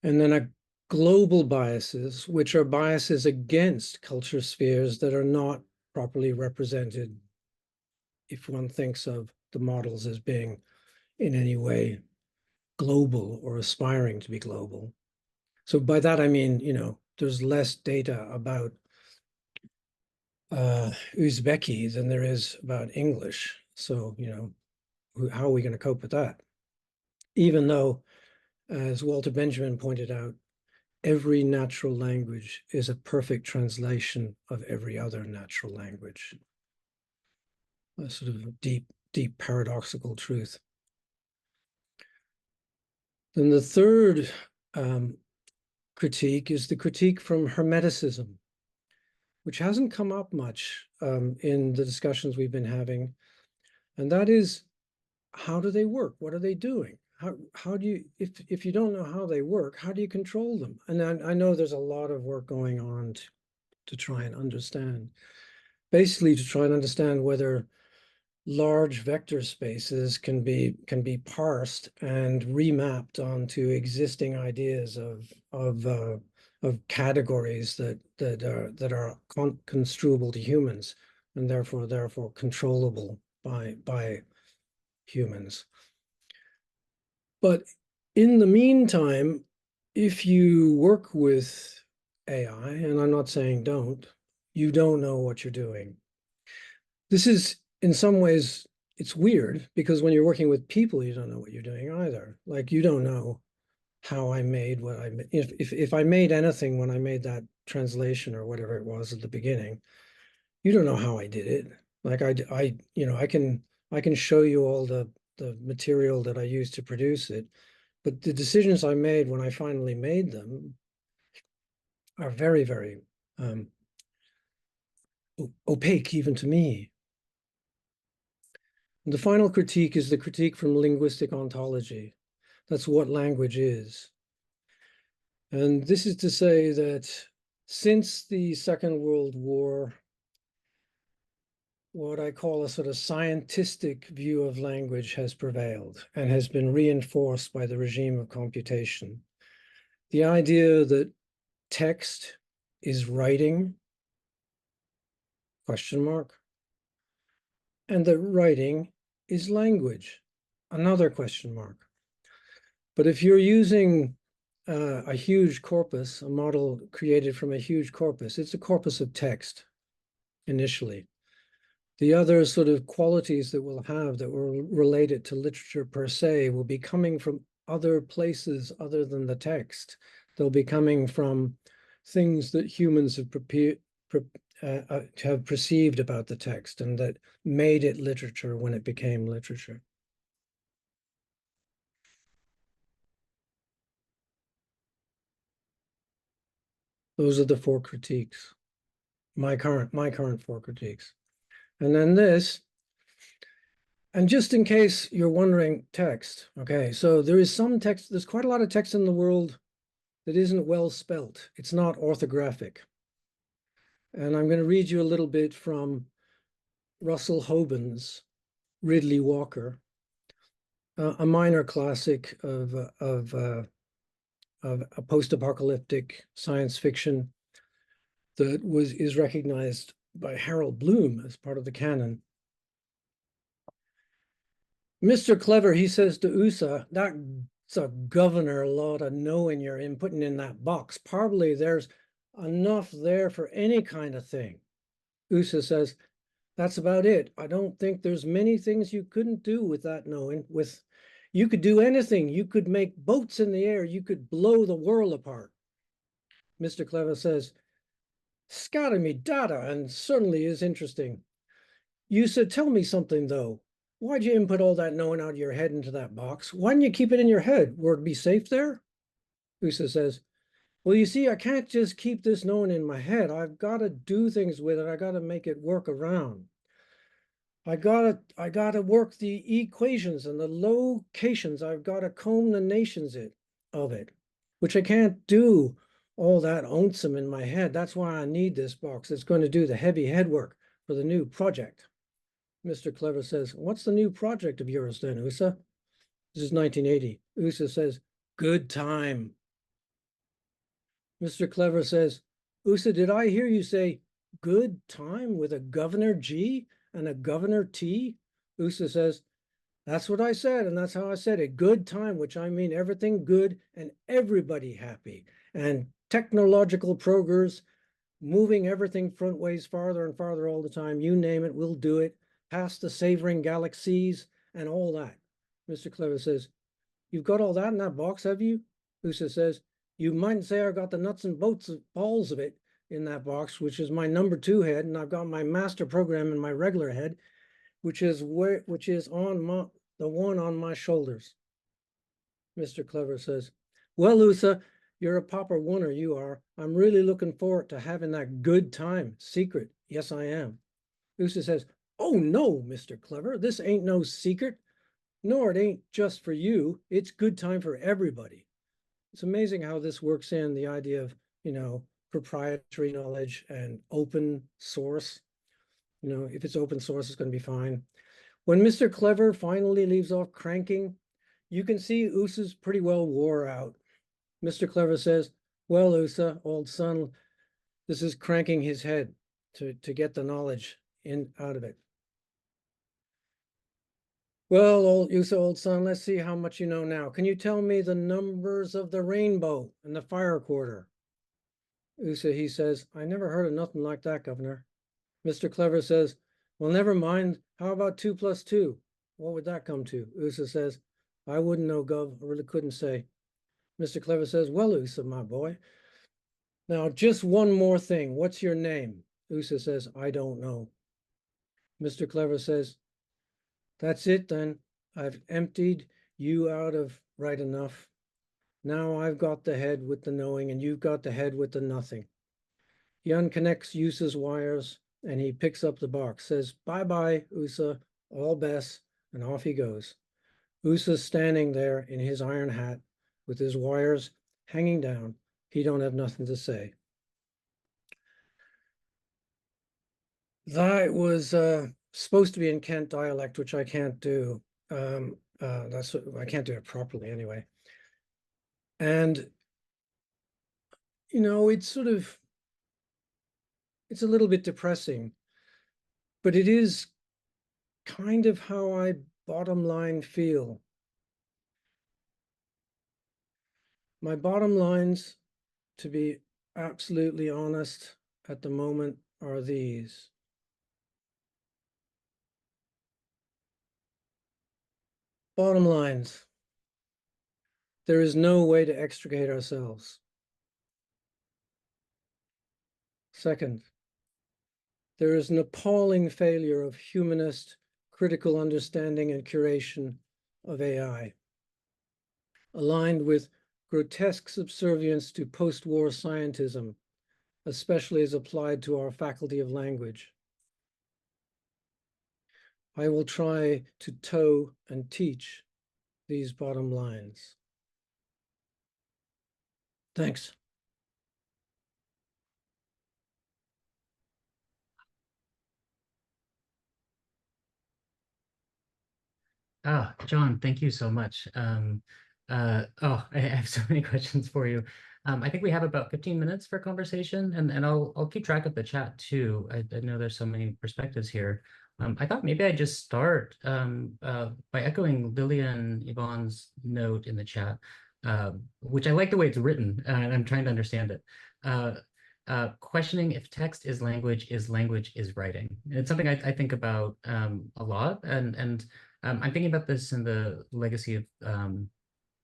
and then a global biases, which are biases against culture spheres that are not properly represented if one thinks of the models as being in any way global or aspiring to be global. So by that, I mean, there's less data about Uzbeki than there is about English. So, how are we going to cope with that? Even though, as Walter Benjamin pointed out, every natural language is a perfect translation of every other natural language. A sort of deep paradoxical truth. Then the third critique is the critique from Hermeticism, which hasn't come up much in the discussions we've been having. And that is, how do they work? What are they doing? How do you, if you don't know how they work, how do you control them? And I know there's a lot of work going on to try and understand, basically to try and understand whether large vector spaces can be parsed and remapped onto existing ideas of categories that are construable to humans, and therefore controllable by humans. But in the meantime, if you work with AI, and I'm not saying don't, you don't know what you're doing. This is, in some ways, it's weird, because when you're working with people, you don't know what you're doing either. Like, you don't know how I made what I made. If I made anything when I made that translation or whatever it was at the beginning, you don't know how I did it. Like I can show you all the material that I used to produce it, but the decisions I made when I finally made them are very, very opaque even to me. And the final critique is the critique from linguistic ontology. That's what language is. And this is to say that since the Second World War, what I call a sort of scientistic view of language has prevailed and has been reinforced by the regime of computation. The idea that text is writing, question mark, and that writing is language, another question mark. But if you're using a huge corpus, a model created from a huge corpus, it's a corpus of text initially. The other sort of qualities that we'll have that will relate it to literature per se will be coming from other places other than the text. They'll be coming from things that humans have perceived about the text and that made it literature when it became literature. Those are the four critiques, my current four critiques. And then this, and just in case you're wondering, text, okay, so there is some text, there's quite a lot of text in the world that isn't well spelt. It's not orthographic. And I'm going to read you a little bit from Russell Hoban's Ridley Walker, a minor classic of a post-apocalyptic science fiction that is recognized by Harold Bloom as part of the canon. Mr. Clever, he says to USA, that's a governor lot of knowing you're putting in that box. Probably there's enough there for any kind of thing. USA says, that's about it. I don't think there's many things you couldn't do with that knowing. You could do anything. You could make boats in the air. You could blow the world apart. Mr. Clever says, scouting me data, and certainly is interesting. You said, tell me something though. Why'd you input all that knowing out of your head into that box? Why didn't you keep it in your head? Would it be safe there? USA says, well, you see, I can't just keep this knowing in my head. I've got to do things with it. I got to make it work around. I gotta work the equations and the locations. I've got to comb the nations of it, which I can't do all that lonesome in my head. That's why I need this box. It's going to do the heavy head work for the new project. Mr. Clever says, what's the new project of yours then, USA? This is 1980. USA says, good time. Mr. Clever says, USA, did I hear you say good time with a governor G and a governor T? USA says, that's what I said, and that's how I said it. Good time, which I mean everything good and everybody happy. And technological progress, moving everything frontways farther and farther all the time. You name it, we'll do it. Past the savoring galaxies and all that. Mr. Clever says, you've got all that in that box, have you? USA says, you mightn't say I got the nuts and balls of it in that box, which is my number 2 head, and I've got my master program in my regular head, which is on the one on my shoulders. Mr. Clever says, well, USA, you're a proper winner, you are. I'm really looking forward to having that good time. Secret, yes, I am. USA says, oh no, Mr. Clever, this ain't no secret, nor it ain't just for you. It's good time for everybody. It's amazing how this works in the idea of, proprietary knowledge and open source. If it's open source, it's going to be fine. When Mr. Clever finally leaves off cranking, you can see USA's pretty well wore out. Mr. Clever says, well, USA, old son, this is cranking his head to get the knowledge out of it. Well, USA, old son, let's see how much you know now. Can you tell me the numbers of the rainbow and the fire quarter? USA, he says, I never heard of nothing like that, Governor. Mr. Clever says, well, never mind. How about 2 + 2? What would that come to? USA says, I wouldn't know, Gov. I really couldn't say. Mr. Clever says, well, USA, my boy. Now, just one more thing. What's your name? USA says, I don't know. Mr. Clever says, that's it then. I've emptied you out of right enough. Now I've got the head with the knowing and you've got the head with the nothing. He unconnects USA's wires and he picks up the box, says, bye-bye, USA, all best, and off he goes. USA's standing there in his iron hat with his wires hanging down. He don't have nothing to say. That was supposed to be in Kent dialect, which I can't do. I can't do it properly anyway. And you know, it's a little bit depressing, but it is kind of how I bottom line feel. My bottom lines, to be absolutely honest at the moment, are these. Bottom lines. There is no way to extricate ourselves. Second, there is an appalling failure of humanist critical understanding and curation of AI, aligned with grotesque subservience to post-war scientism, especially as applied to our faculty of language. I will try to toe and teach these bottom lines. Thanks. Ah, John, thank you so much. Oh, I have so many questions for you. I think we have about 15 minutes for conversation, and I'll keep track of the chat too. I know there's so many perspectives here. I thought maybe I'd just start by echoing Lillian Yvonne's note in the chat, which I like the way it's written, and I'm trying to understand it. Questioning if text is language is writing. It's something I think about a lot, and I'm thinking about this in the legacy of,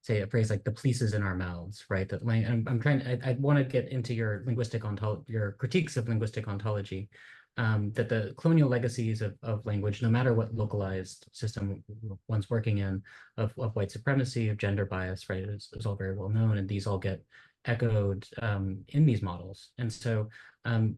say, a phrase like the polices in our mouths, right? That I'm trying. I want to get into your your critiques of linguistic ontology. That the colonial legacies of language, no matter what localized system one's working in, of white supremacy, of gender bias, right, is all very well known, and these all get echoed in these models. And so I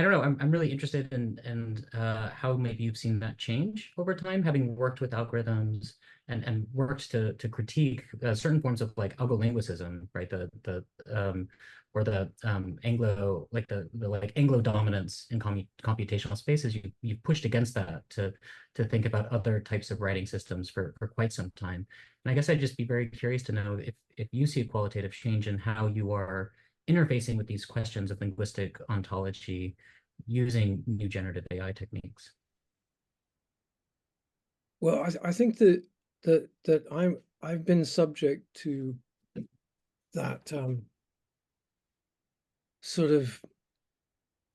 don't know, I'm really interested in how maybe you've seen that change over time, having worked with algorithms and worked to critique certain forms of like algolinguicism, right? Or the Anglo, like the like Anglo dominance in computational spaces. You've pushed against that to think about other types of writing systems for quite some time. And I guess I'd just be very curious to know if you see a qualitative change in how you are interfacing with these questions of linguistic ontology using new generative AI techniques. Well, I think that I've been subject to that sort of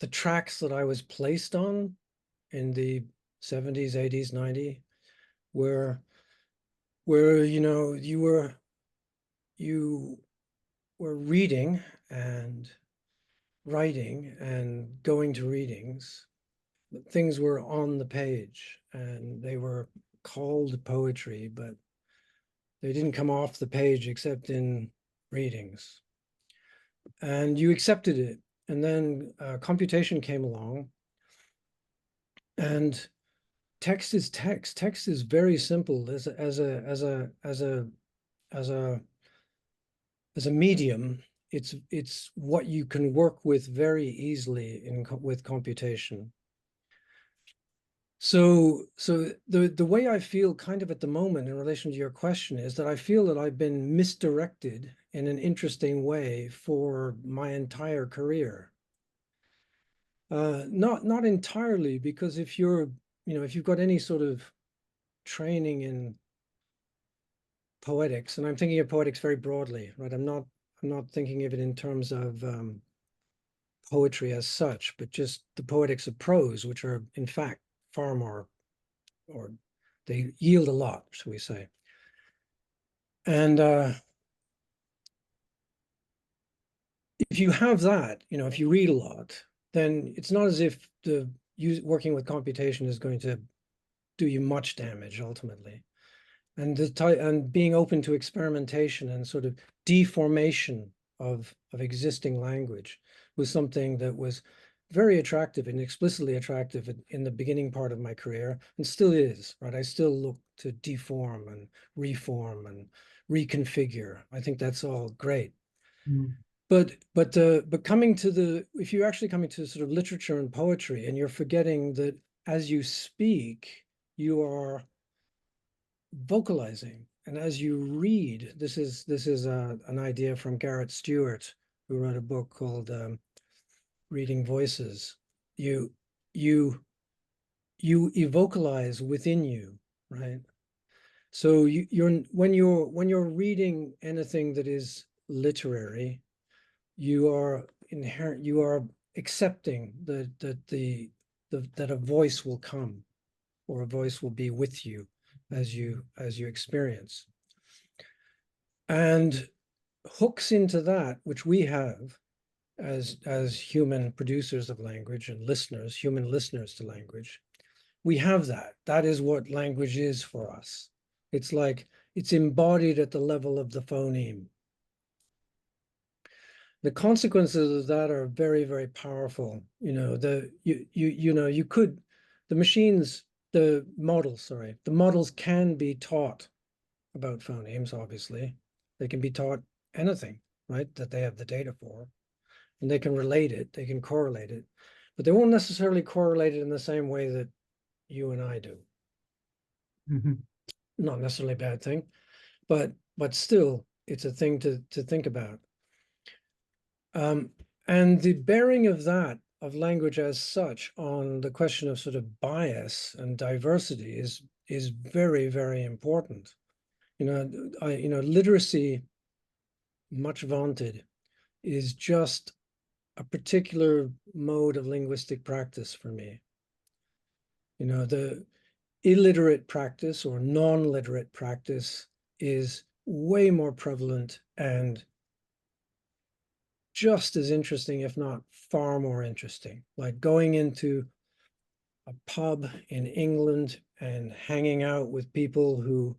the tracks that I was placed on in the 70s, 80s, 90s, where you know you were reading and writing and going to readings. Things were on the page and they were called poetry, but they didn't come off the page except in readings. And you accepted it. And then computation came along, and text is text. Text is very simple as a medium. It's what you can work with very easily with computation. So the way I feel kind of at the moment in relation to your question is that I feel that I've been misdirected in an interesting way for my entire career. Not entirely, because if you've got any sort of training in poetics, and I'm thinking of poetics very broadly, right? I'm not thinking of it in terms of poetry as such, but just the poetics of prose, which are in fact far more, or they yield a lot, shall we say. And if you have that, if you read a lot, then it's not as if working with computation is going to do you much damage ultimately. And being open to experimentation and sort of deformation of existing language was something that was very attractive and explicitly attractive in the beginning part of my career, and still is, right? I still look to deform and reform and reconfigure. I think that's all great. Mm. But if you're actually coming to sort of literature and poetry, and you're forgetting that as you speak, you are vocalizing, and as you read, this is an idea from Garrett Stewart who wrote a book called Reading Voices. You evocalize within you, right? So when you're reading anything that is literary, you are accepting that a voice will come, or a voice will be with you as you experience, and hooks into that which we have as human producers of language and listeners, human listeners to language. We have that. That is what language is for us. It's like it's embodied at the level of the phoneme. The consequences of that are very, very powerful. You know, the models can be taught about phonemes, obviously. They can be taught anything, right, that they have the data for. And they can relate it, they can correlate it, but they won't necessarily correlate it in the same way that you and I do. Mm-hmm. Not necessarily a bad thing, but still, it's a thing to think about. And the bearing of that, of language as such, on the question of sort of bias and diversity is very, very important. You know, literacy, much vaunted, is just a particular mode of linguistic practice for me. You know, the illiterate practice or non-literate practice is way more prevalent and just as interesting, if not far more interesting. Like going into a pub in England and hanging out with people who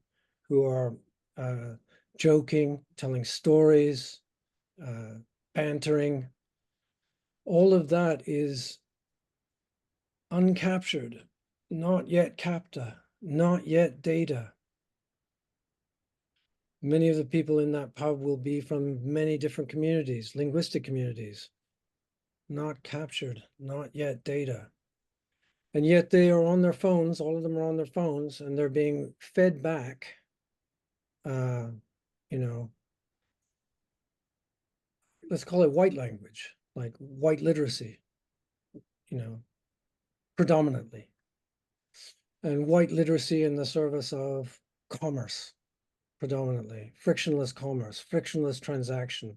are joking, telling stories, bantering. All of that is uncaptured, not yet capta, not yet data. Many of the people in that pub will be from many different communities, linguistic communities, not captured, not yet data. And yet they are on their phones, all of them are on their phones, and they're being fed back, you know, let's call it white language, like white literacy, you know, predominantly. And white literacy in the service of commerce, predominantly. Frictionless commerce, frictionless transaction,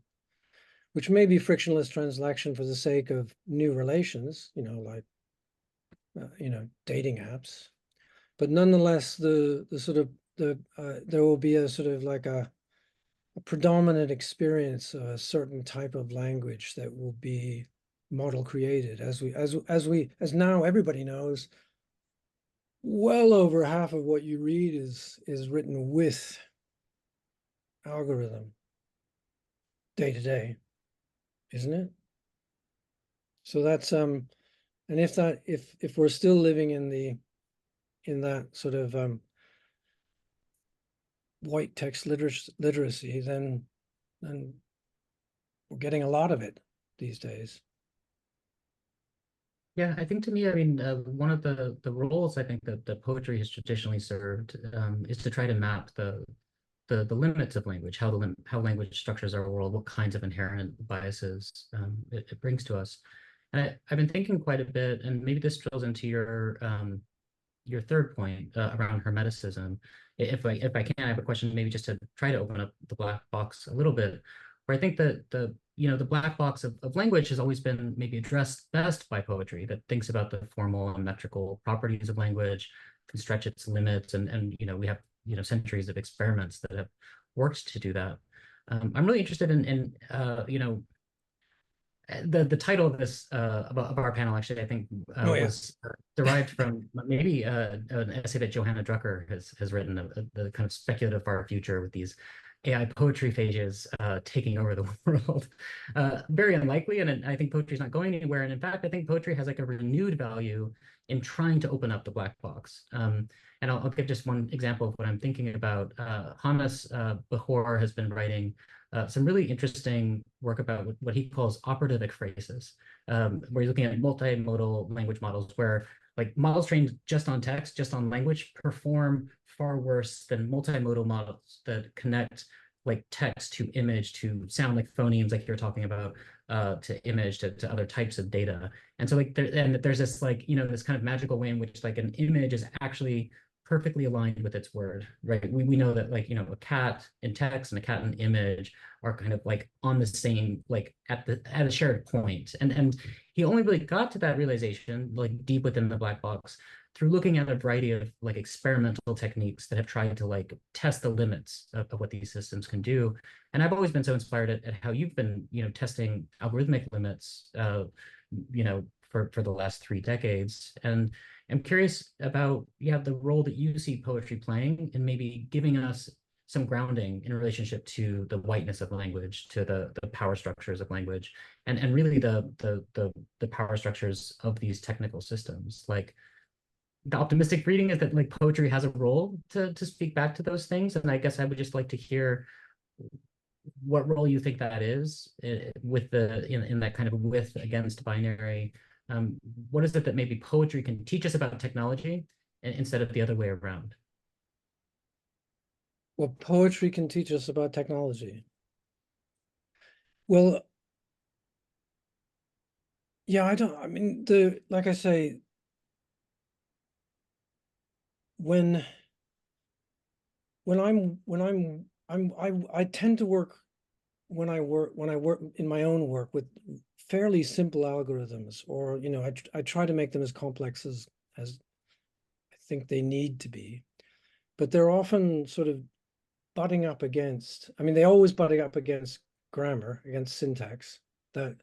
which may be frictionless transaction for the sake of new relations, you know, like, you know, dating apps. But nonetheless, there will be a sort of like a predominant experience of a certain type of language that will be model created. As now everybody knows, well over half of what you read is written with algorithm day to day, isn't it? So that's and if we're still living in that sort of white text literacy, then we're getting a lot of it these days. Yeah, I think to me, I mean, one of the roles I think that the poetry has traditionally served is to try to map the limits of language, how language structures our world, what kinds of inherent biases it brings to us. And I've been thinking quite a bit, and maybe this drills into your third point around hermeticism. If I can, I have a question, maybe just to try to open up the black box a little bit, where I think that the black box of language has always been maybe addressed best by poetry, that thinks about the formal and metrical properties of language, can stretch its limits, and we have centuries of experiments that have worked to do that. I'm really interested in the title of this of our panel, actually, I think was derived from maybe an essay that Johanna Drucker has written, the kind of speculative far future with these AI poetry phages taking over the world. Very unlikely, and I think poetry is not going anywhere. And in fact, I think poetry has like a renewed value in trying to open up the black box. And I'll give just one example of what I'm thinking about. Hannes Behor has been writing some really interesting work about what he calls operative ekphrasis, where he's looking at multimodal language models where like models trained just on text, just on language, perform far worse than multimodal models that connect like text to image to sound like phonemes, like you're talking about, to image to other types of data. And so like there's this like, you know, this kind of magical way in which like an image is actually perfectly aligned with its word, right? We know that like, you know, a cat in text and a cat in image are kind of like on the same, like at a shared point. And he only really got to that realization like deep within the black box through looking at a variety of like experimental techniques that have tried to like test the limits of what these systems can do. And I've always been so inspired at how you've been, you know, testing algorithmic limits, you know, for the last 3 decades. And I'm curious about, yeah, the role that you see poetry playing in maybe giving us some grounding in relationship to the whiteness of language, to the power structures of language, and really the power structures of these technical systems. Like the optimistic reading is that like poetry has a role to speak back to those things. And I guess I would just like to hear what role you think that is with the in that kind of with against binary. What is it that maybe poetry can teach us about technology instead of the other way around? What poetry can teach us about technology. Well, yeah, I mean, like I say, when I tend to work when I work in my own work with fairly simple algorithms, or, you know, I try to make them as complex as I think they need to be, but they're often sort of butting up against, I mean, they always butting up against grammar, against syntax. That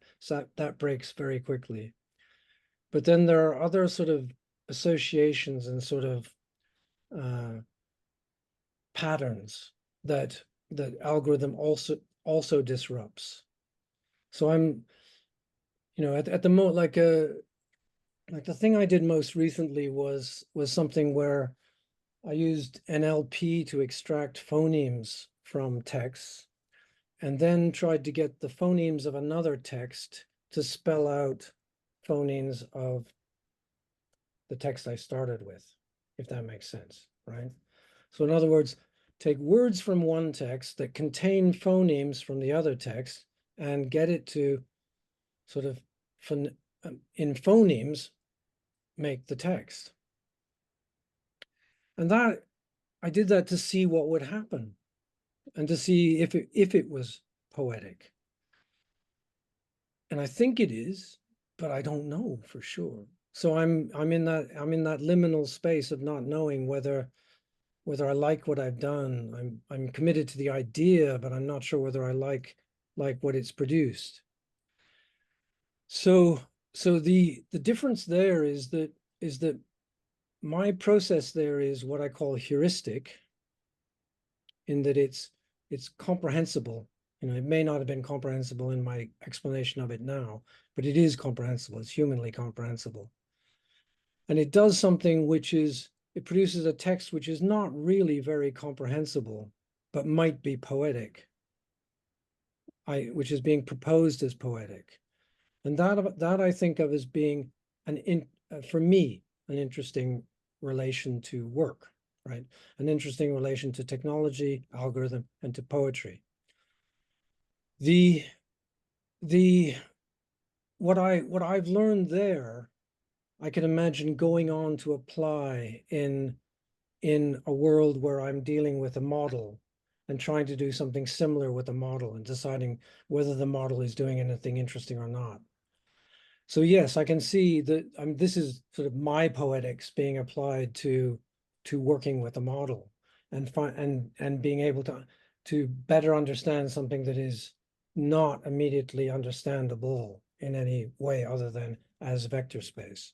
breaks very quickly. But then there are other sort of associations and sort of patterns that algorithm also disrupts. So I'm, you know, at the moment, like the thing I did most recently was something where I used NLP to extract phonemes from texts, and then tried to get the phonemes of another text to spell out phonemes of the text I started with, if that makes sense, right? So in other words, take words from one text that contain phonemes from the other text and get it to sort of in phonemes make the text. And that I did that to see what would happen and to see if it was poetic. And I think it is, but I don't know for sure. So I'm in that liminal space of not knowing whether I like what I've done. I'm committed to the idea, but I'm not sure whether I like what it's produced. So the difference there is that my process there is what I call heuristic, in that it's comprehensible. You know, it may not have been comprehensible in my explanation of it now, but it is comprehensible. It's humanly comprehensible. And it does something which is, it produces a text which is not really very comprehensible, but might be poetic, which is being proposed as poetic. And that I think of as being for me, an interesting relation to work, right? An interesting relation to technology, algorithm, and to poetry. What I've learned there, I can imagine going on to apply in a world where I'm dealing with a model and trying to do something similar with a model and deciding whether the model is doing anything interesting or not. So yes, I can see that this is sort of my poetics being applied to working with a model and being able to better understand something that is not immediately understandable in any way other than as vector space,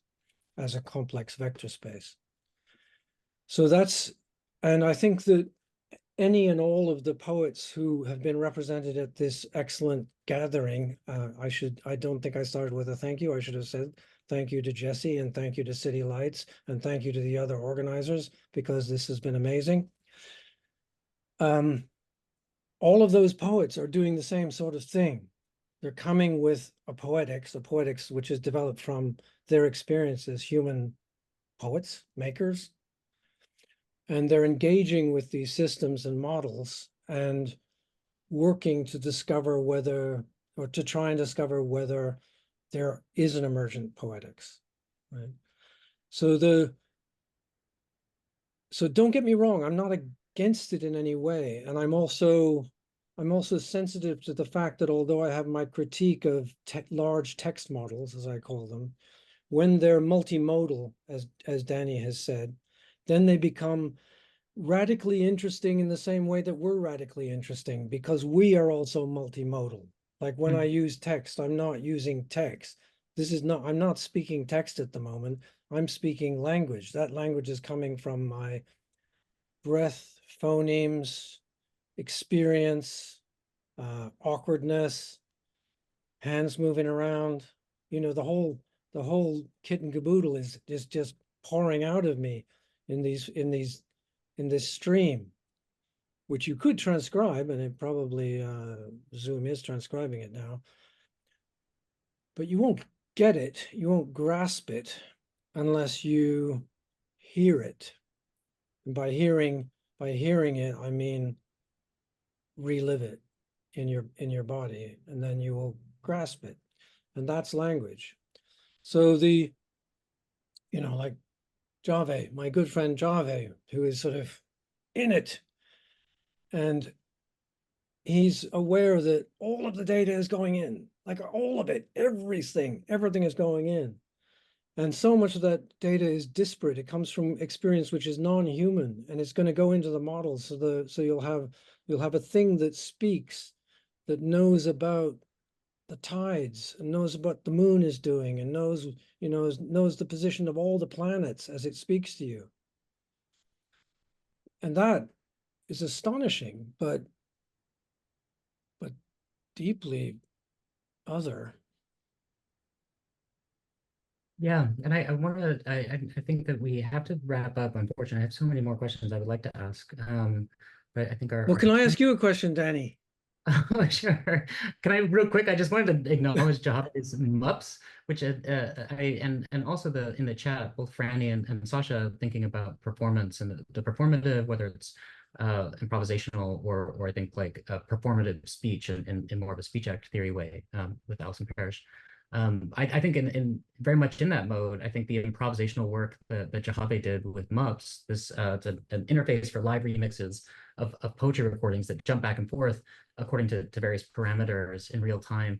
as a complex vector space. So and I think that any and all of the poets who have been represented at this excellent gathering, I don't think I started with a thank you. I should have said thank you to Jesse and thank you to City Lights and thank you to the other organizers, because this has been amazing. All of those poets are doing the same sort of thing. They're coming with a poetics which is developed from their experience as human poets, makers. And they're engaging with these systems and models and working to discover whether, or to try and discover whether there is an emergent poetics, right? So don't get me wrong, I'm not against it in any way. And I'm also sensitive to the fact that although I have my critique of large text models, as I call them, when they're multimodal, as Danny has said, then they become radically interesting in the same way that we're radically interesting, because we are also multimodal. Like when I use text, I'm not using text. I'm not speaking text at the moment. I'm speaking language. That language is coming from my breath, phonemes, experience, awkwardness, hands moving around. You know, the whole kit and caboodle is just pouring out of me in this stream, which you could transcribe, and it probably Zoom is transcribing it now, but you won't get it, you won't grasp it unless you hear it. And by hearing it, I mean relive it in your body, and then you will grasp it. And that's language. So like Jave, my good friend Jave, who is sort of in it, and he's aware that all of the data is going in, like all of it, everything is going in. And so much of that data is disparate. It comes from experience which is non-human, and it's going to go into the models. So you'll have a thing that speaks, that knows about the tides, and knows what the moon is doing, and knows the position of all the planets as it speaks to you. And that is astonishing, but deeply other. Yeah, and I want to. I think that we have to wrap up. Unfortunately, I have so many more questions I would like to ask. But I think Well, can I ask you a question, Danny? Oh, sure. Can I real quick? I just wanted to acknowledge Jahave's MUPS, which and also in the chat, both Franny and Sasha thinking about performance and the performative, whether it's improvisational or I think like performative speech in more of a speech act theory way with Alison Parrish. I think in very much in that mode, I think the improvisational work that Jahave did with MUPS, it's an interface for live remixes of poetry recordings that jump back and forth according to various parameters in real time,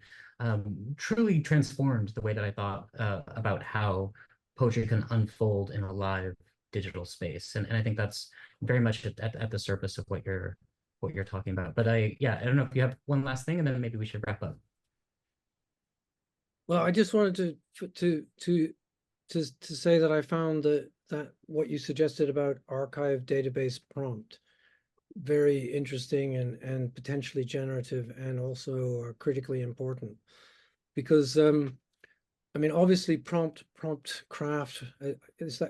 truly transformed the way that I thought about how poetry can unfold in a live digital space. And I think that's very much at the surface of what you're talking about. But I don't know if you have one last thing, and then maybe we should wrap up. Well, I just wanted to say that I found that what you suggested about archive database prompt very interesting and potentially generative, and also critically important, because I mean, obviously prompt craft,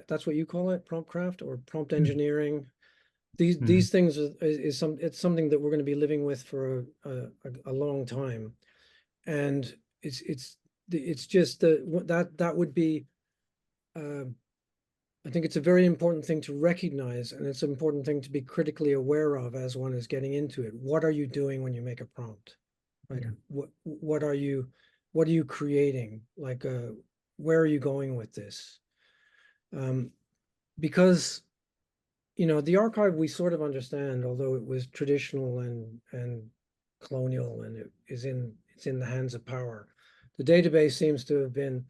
that's what you call it, prompt craft or prompt engineering. These things it's something that we're going to be living with for a long time, and it's just that would be I think it's a very important thing to recognize, and it's an important thing to be critically aware of as one is getting into it. What are you doing when you make a prompt? Right? Yeah. What are you creating? Like, where are you going with this? Because the archive we sort of understand, although it was traditional and colonial, and it's in the hands of power. The database seems to have been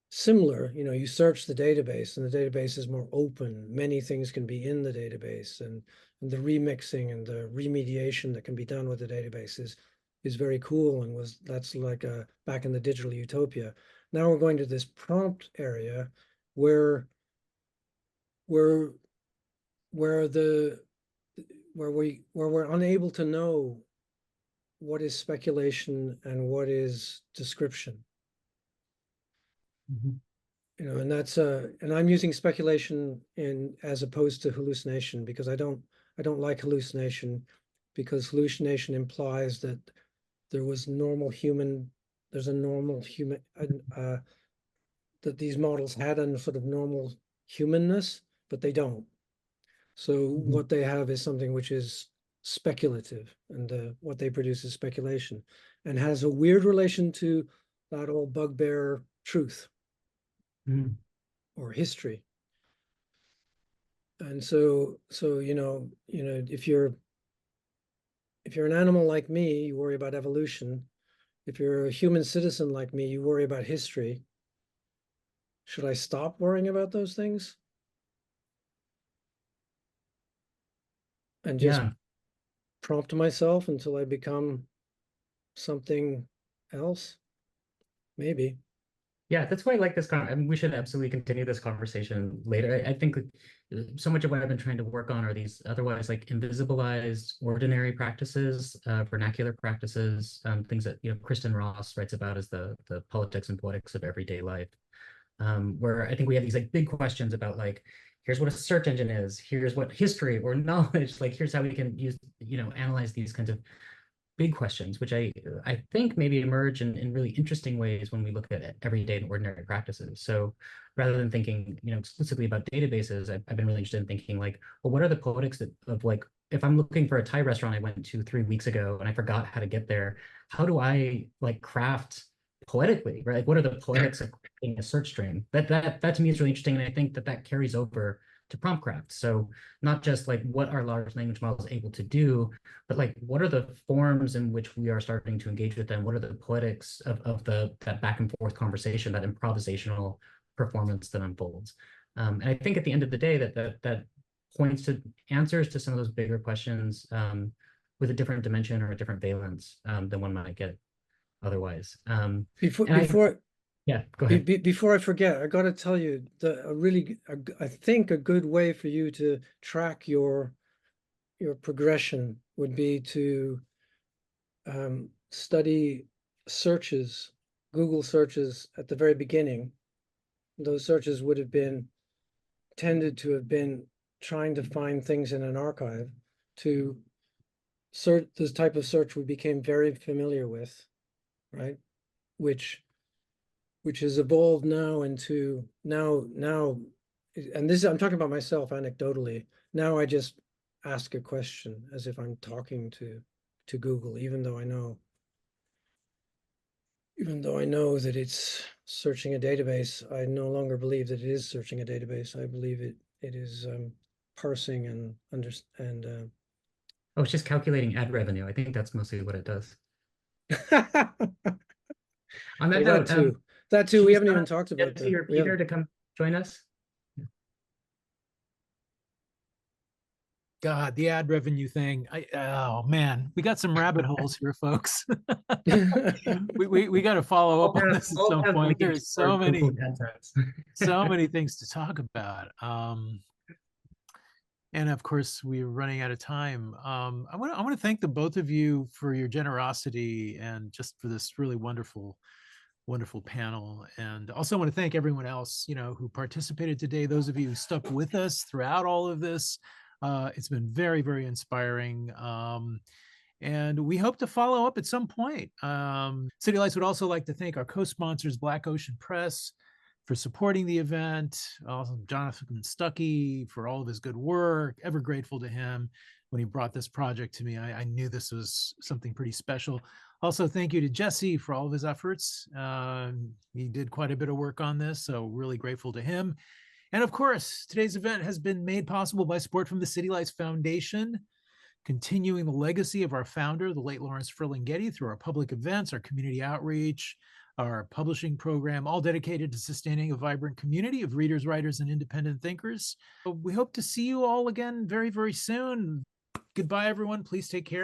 similar. You search the database, and the database is more open. Many things can be in the database, and the remixing and the remediation that can be done with the database is very cool, and that's like back in the digital utopia. Now we're going to this prompt area where we're unable to know what is speculation and what is description. And that's and I'm using speculation as opposed to hallucination, because I don't like hallucination, because hallucination implies that there's a normal human that these models had a sort of normal humanness, but they don't. So what they have is something which is speculative, and what they produce is speculation, and has a weird relation to that old bugbear truth or history. And so if you're an animal like me, you worry about evolution. If you're a human citizen like me, you worry about history. Should I stop worrying about those things and just prompt myself until I become something else? Maybe. Yeah, that's why I like this. I mean, we should absolutely continue this conversation later. I think so much of what I've been trying to work on are these otherwise like invisibilized ordinary practices, vernacular practices, things that Kristen Ross writes about as the politics and poetics of everyday life, where I think we have these like big questions about like, here's what a search engine is, here's what history or knowledge, like here's how we can use, analyze these kinds of big questions, which I think maybe emerge in really interesting ways when we look at everyday and ordinary practices. So rather than thinking, exclusively about databases, I've been really interested in thinking like, well, what are the poetics of like, if I'm looking for a Thai restaurant I went to 3 weeks ago and I forgot how to get there, how do I like craft poetically, right? Like what are the poetics of creating a search string? That to me is really interesting. And I think that carries over to promptcraft. So not just like what are large language models able to do, but like what are the forms in which we are starting to engage with them? What are the poetics of that back and forth conversation, that improvisational performance that unfolds? And I think at the end of the day that points to answers to some of those bigger questions with a different dimension or a different valence than one might get otherwise. Yeah, go ahead. Before I forget, I got to tell you that I think a good way for you to track your progression would be to study searches, Google searches at the very beginning. Those searches would have tended to have been trying to find things in an archive. To search this type of search we became very familiar with, right? Which has evolved now into now, and this I'm talking about myself anecdotally. Now I just ask a question as if I'm talking to Google, even though I know that it's searching a database. I no longer believe that it is searching a database. I believe it is parsing and Oh, it's just calculating ad revenue. I think that's mostly what it does. On that note, that too. We haven't even talked about that. Your Peter to come join us. God, the ad revenue thing. Oh man, we got some rabbit holes here, folks. we got to follow up on this at some point. There's so many things to talk about. And of course, we're running out of time. I want to thank the both of you for your generosity and just for this really wonderful panel. And also want to thank everyone else, who participated today. Those of you who stuck with us throughout all of this. It's been very, very inspiring. And we hope to follow up at some point. City Lights would also like to thank our co-sponsors, Black Ocean Press, for supporting the event. Also, Jonathan Stuckey for all of his good work. Ever grateful to him when he brought this project to me. I knew this was something pretty special. Also, thank you to Jesse for all of his efforts. He did quite a bit of work on this, so really grateful to him. And of course, today's event has been made possible by support from the City Lights Foundation, continuing the legacy of our founder, the late Lawrence Ferlinghetti, through our public events, our community outreach, our publishing program, all dedicated to sustaining a vibrant community of readers, writers, and independent thinkers. We hope to see you all again very, very soon. Goodbye, everyone. Please take care.